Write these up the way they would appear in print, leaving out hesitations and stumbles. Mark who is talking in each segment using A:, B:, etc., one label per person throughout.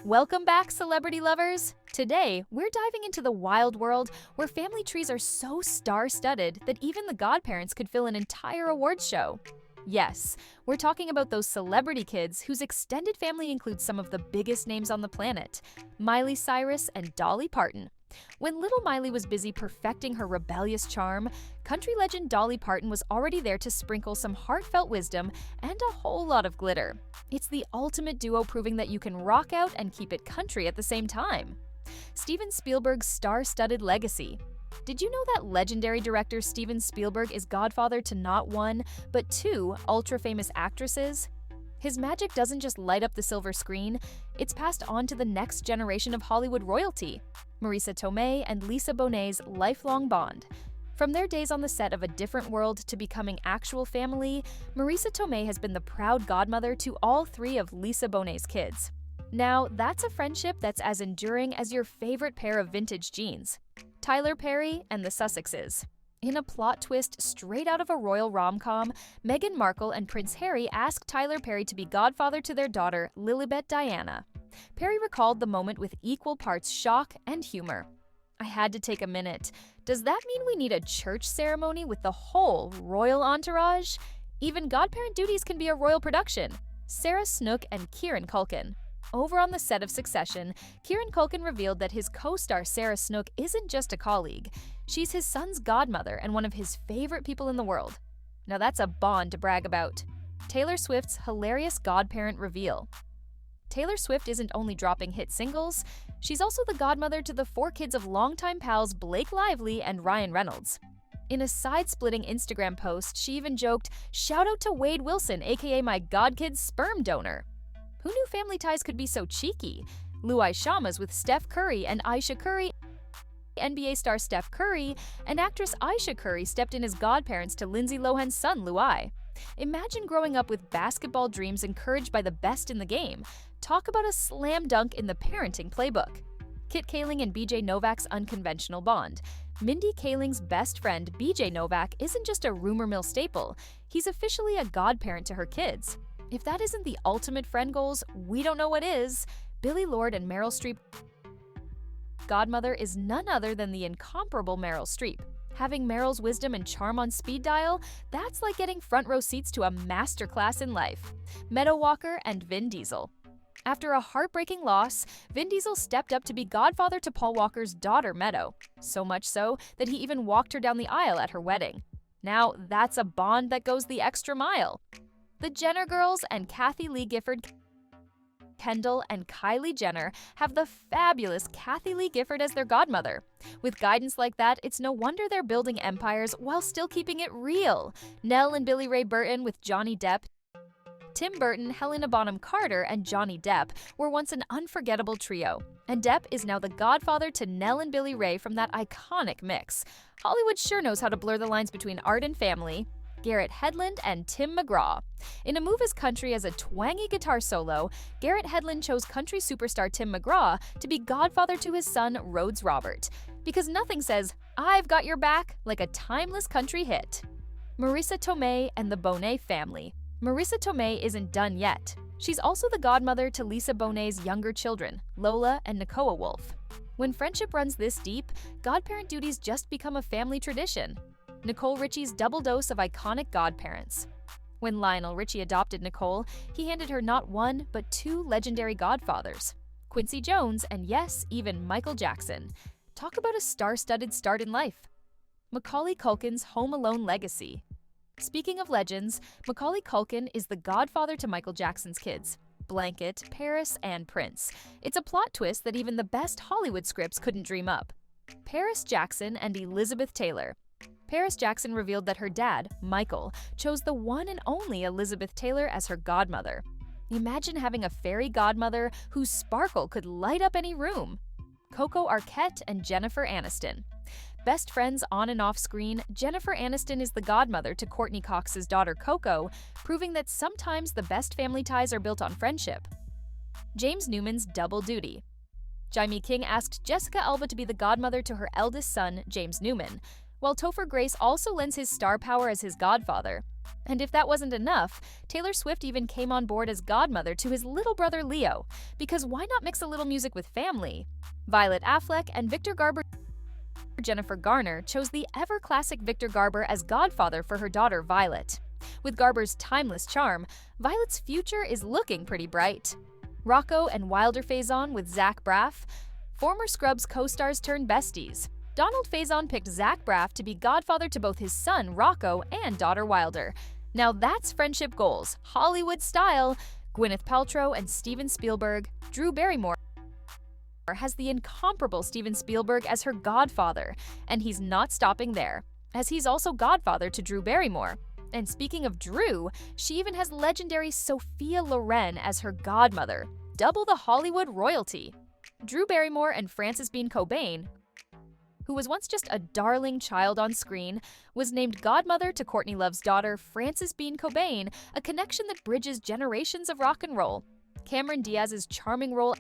A: Welcome back, celebrity lovers! Today, we're diving into the wild world where family trees are so star-studded that even the godparents could fill an entire awards show. Yes, we're talking about those celebrity kids whose extended family includes some of the biggest names on the planet, Miley Cyrus and Dolly Parton. When little Miley was busy perfecting her rebellious charm, country legend Dolly Parton was already there to sprinkle some heartfelt wisdom and a whole lot of glitter. It's the ultimate duo proving that you can rock out and keep it country at the same time. Steven Spielberg's star-studded legacy. Did you know that legendary director Steven Spielberg is godfather to not one, but two ultra-famous actresses? His magic doesn't just light up the silver screen, it's passed on to the next generation of Hollywood royalty, Marisa Tomei and Lisa Bonet's lifelong bond. From their days on the set of A Different World to becoming actual family, Marisa Tomei has been the proud godmother to all three of Lisa Bonet's kids. Now, that's a friendship that's as enduring as your favorite pair of vintage jeans, Tyler Perry and the Sussexes. In a plot twist straight out of a royal rom-com, Meghan Markle and Prince Harry asked Tyler Perry to be godfather to their daughter, Lilibet Diana. Perry recalled the moment with equal parts shock and humor. I had to take a minute. Does that mean we need a church ceremony with the whole royal entourage? Even godparent duties can be a royal production. Sarah Snook and Kieran Culkin. Over on the set of Succession, Kieran Culkin revealed that his co-star Sarah Snook isn't just a colleague. She's his son's godmother and one of his favorite people in the world. Now that's a bond to brag about. Taylor Swift's hilarious godparent reveal. Taylor Swift isn't only dropping hit singles, she's also the godmother to the four kids of longtime pals Blake Lively and Ryan Reynolds. In a side-splitting Instagram post, she even joked, "Shout out to Wade Wilson, aka my godkid's sperm donor." Who knew family ties could be so cheeky? Luai Shamas with Steph Curry and Aisha Curry. NBA star Steph Curry and actress Aisha Curry stepped in as godparents to Lindsay Lohan's son, Luai. Imagine growing up with basketball dreams encouraged by the best in the game. Talk about a slam dunk in the parenting playbook. Kit Kaling and BJ Novak's unconventional bond. Mindy Kaling's best friend, BJ Novak, isn't just a rumor mill staple. He's officially a godparent to her kids. If that isn't the ultimate friend goals, we don't know what is. Billy Lord and Meryl Streep godmother is none other than the incomparable Meryl Streep. Having Meryl's wisdom and charm on speed dial, that's like getting front row seats to a masterclass in life. Meadow Walker and Vin Diesel. After a heartbreaking loss, Vin Diesel stepped up to be godfather to Paul Walker's daughter, Meadow. So much so that he even walked her down the aisle at her wedding. Now, that's a bond that goes the extra mile. The Jenner girls and Kathy Lee Gifford, Kendall, and Kylie Jenner have the fabulous Kathy Lee Gifford as their godmother. With guidance like that, it's no wonder they're building empires while still keeping it real. Nell and Billy Ray Burton with Johnny Depp. Tim Burton, Helena Bonham Carter, and Johnny Depp were once an unforgettable trio, and Depp is now the godfather to Nell and Billy Ray from that iconic mix. Hollywood sure knows how to blur the lines between art and family. Garrett Hedlund and Tim McGraw. In a move as country as a twangy guitar solo, Garrett Hedlund chose country superstar Tim McGraw to be godfather to his son Rhodes Robert, because nothing says, "I've got your back," like a timeless country hit. Marisa Tomei and the Bonet family. Marisa Tomei isn't done yet. She's also the godmother to Lisa Bonet's younger children, Lola and Nakoa Wolf. When friendship runs this deep, godparent duties just become a family tradition. Nicole Richie's double dose of iconic godparents. When Lionel Richie adopted Nicole, he handed her not one, but two legendary godfathers. Quincy Jones and yes, even Michael Jackson. Talk about a star-studded start in life. Macaulay Culkin's Home Alone legacy. Speaking of legends, Macaulay Culkin is the godfather to Michael Jackson's kids, Blanket, Paris, and Prince. It's a plot twist that even the best Hollywood scripts couldn't dream up. Paris Jackson and Elizabeth Taylor. Paris Jackson revealed that her dad, Michael, chose the one and only Elizabeth Taylor as her godmother. Imagine having a fairy godmother whose sparkle could light up any room. Coco Arquette and Jennifer Aniston. Best friends on and off screen, Jennifer Aniston is the godmother to Courtney Cox's daughter Coco, proving that sometimes the best family ties are built on friendship. James Newman's double duty. Jaime King asked Jessica Alba to be the godmother to her eldest son, James Newman, while Topher Grace also lends his star power as his godfather. And if that wasn't enough, Taylor Swift even came on board as godmother to his little brother Leo, because why not mix a little music with family? Violet Affleck and Victor Garber Jennifer Garner chose the ever-classic Victor Garber as godfather for her daughter Violet. With Garber's timeless charm, Violet's future is looking pretty bright. Rocco and Wilder Faison with Zach Braff. Former Scrubs co-stars turned besties. Donald Faison picked Zach Braff to be godfather to both his son Rocco and daughter Wilder. Now that's friendship goals, Hollywood style. Gwyneth Paltrow and Steven Spielberg. Drew Barrymore has the incomparable Steven Spielberg as her godfather, and he's not stopping there, as he's also godfather to Drew Barrymore. And speaking of Drew, she even has legendary Sophia Loren as her godmother. Double the Hollywood royalty. Drew Barrymore and Frances Bean Cobain, who was once just a darling child on screen, was named godmother to Courtney Love's daughter, Frances Bean Cobain, a connection that bridges generations of rock and roll. Cameron Diaz's charming role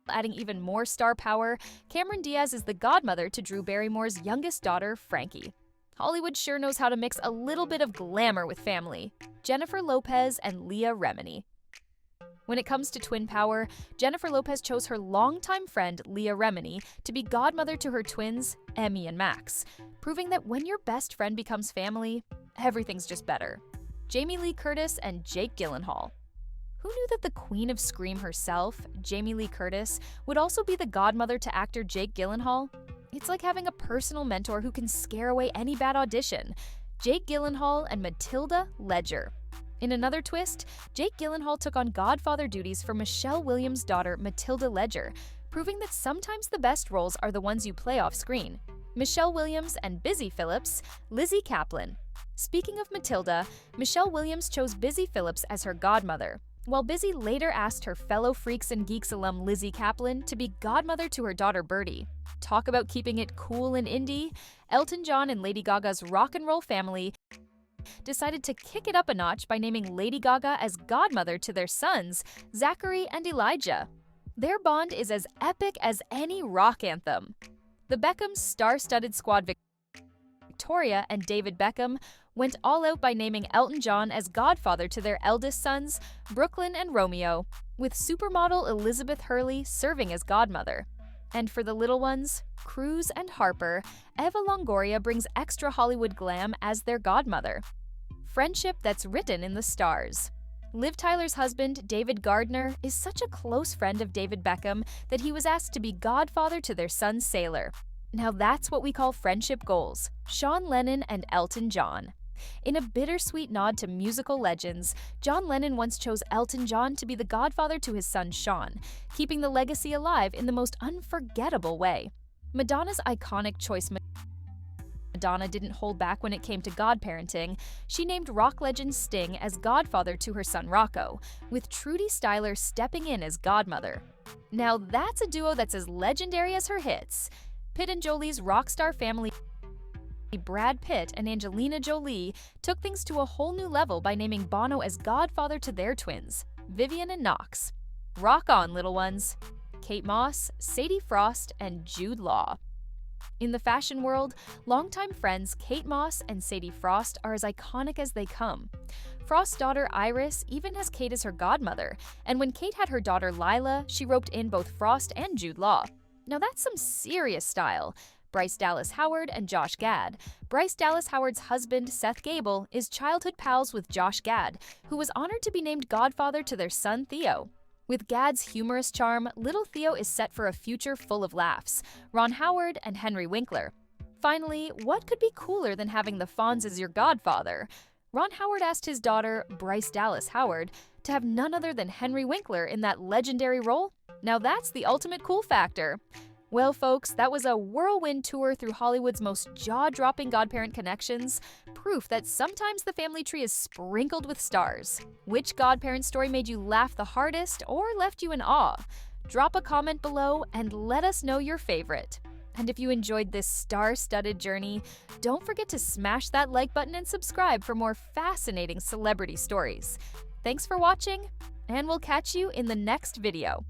A: adding even more star power, Cameron Diaz is the godmother to Drew Barrymore's youngest daughter, Frankie. Hollywood sure knows how to mix a little bit of glamour with family. Jennifer Lopez and Leah Remini. When it comes to twin power, Jennifer Lopez chose her longtime friend, Leah Remini, to be godmother to her twins, Emmy and Max, proving that when your best friend becomes family, everything's just better. Jamie Lee Curtis and Jake Gyllenhaal. Who knew that the queen of scream herself, Jamie Lee Curtis, would also be the godmother to actor Jake Gyllenhaal? It's like having a personal mentor who can scare away any bad audition. Jake Gyllenhaal and Matilda Ledger. In another twist, Jake Gyllenhaal took on godfather duties for Michelle Williams' daughter Matilda Ledger, proving that sometimes the best roles are the ones you play off screen. Michelle Williams and Busy Phillips, Lizzie Kaplan. Speaking of Matilda, Michelle Williams chose Busy Phillips as her godmother, while Busy later asked her fellow Freaks and Geeks alum Lizzie Kaplan to be godmother to her daughter Birdie. Talk about keeping it cool and indie. Elton John and Lady Gaga's rock and roll family decided to kick it up a notch by naming Lady Gaga as godmother to their sons, Zachary and Elijah. Their bond is as epic as any rock anthem. The Beckhams' star-studded squad Victoria and David Beckham went all out by naming Elton John as godfather to their eldest sons, Brooklyn and Romeo, with supermodel Elizabeth Hurley serving as godmother. And for the little ones, Cruz and Harper, Eva Longoria brings extra Hollywood glam as their godmother. Friendship that's written in the stars. Liv Tyler's husband, David Gardner, is such a close friend of David Beckham that he was asked to be godfather to their son Sailor. Now that's what we call friendship goals. Sean Lennon and Elton John. In a bittersweet nod to musical legends, John Lennon once chose Elton John to be the godfather to his son Sean, keeping the legacy alive in the most unforgettable way. Madonna's iconic choice. Madonna didn't hold back when it came to godparenting. She named rock legend Sting as godfather to her son Rocco, with Trudy Styler stepping in as godmother. Now that's a duo that's as legendary as her hits. Pitt and Jolie's rock star family Brad Pitt and Angelina Jolie took things to a whole new level by naming Bono as godfather to their twins, Vivian and Knox. Rock on, little ones. Kate Moss, Sadie Frost, and Jude Law. In the fashion world, longtime friends Kate Moss and Sadie Frost are as iconic as they come. Frost's daughter Iris even has Kate as her godmother, and when Kate had her daughter Lila, she roped in both Frost and Jude Law. Now that's some serious style. Bryce Dallas Howard and Josh Gad. Bryce Dallas Howard's husband, Seth Gable, is childhood pals with Josh Gad, who was honored to be named godfather to their son Theo. With Gad's humorous charm, little Theo is set for a future full of laughs. Ron Howard and Henry Winkler. Finally, what could be cooler than having the Fonz as your godfather? Ron Howard asked his daughter, Bryce Dallas Howard, to have none other than Henry Winkler in that legendary role. Now that's the ultimate cool factor. Well, folks, that was a whirlwind tour through Hollywood's most jaw-dropping godparent connections, proof that sometimes the family tree is sprinkled with stars. Which godparent story made you laugh the hardest or left you in awe? Drop a comment below and let us know your favorite. And if you enjoyed this star-studded journey, don't forget to smash that like button and subscribe for more fascinating celebrity stories. Thanks for watching, and we'll catch you in the next video.